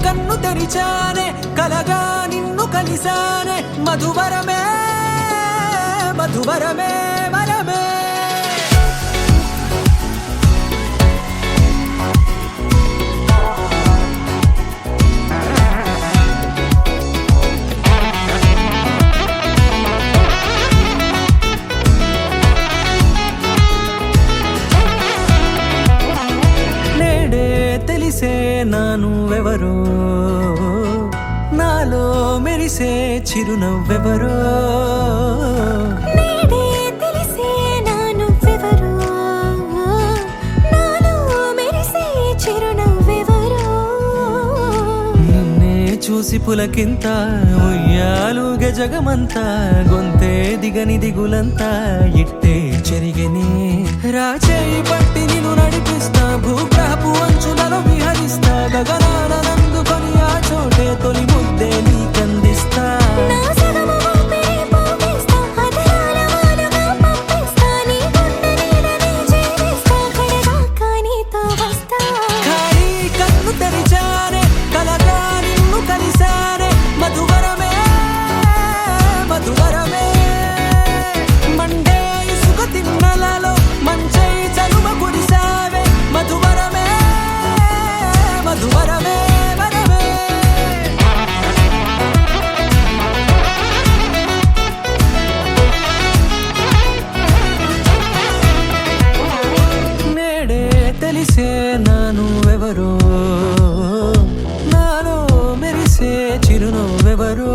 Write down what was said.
కన్ను తెరిచానే కలగా నిన్ను కలిసానే మధువరమే మధువరమే వరమే తెలిసే నానువెవరో నాలో మెరిసే చిరునవ్వెవరో నేడే తెలిసే నానువెవరో నాలో మెరిసే చిరునవ్వెవరో నిన్నే చూసి పులకింత ఉయ్యాలుగ జగమంతా గొంతే దిగని దిగులంతా ఇట్టే చెరిగని రాచేయి పట్టి నిన్ను నడిపిస్తా భూగ్రహపు అంచులలో విహరిస్తా గగనాన నందుకొని ఆ చోటే తొలి ముద్దే నీకందిస్తా నా సగము ఊపిరి పోగిస్తా అదరాల వానగా పంపిస్తా నీ గుండె నీడనే చేరిస్తా కడదాకా నీతో వస్తా ఖాళీ కన్ను తెరిచానే కలగా నిన్ను కలిసానే మధువరమే మధువరమే మండే ఇసుక తిన్నలలో మంచై చలువ కురిసావే మధువరమే మధువరమే వరమే నేడే తెలిసే నానువెవరో నాలో మెరిసే చిరునవ్వెవరో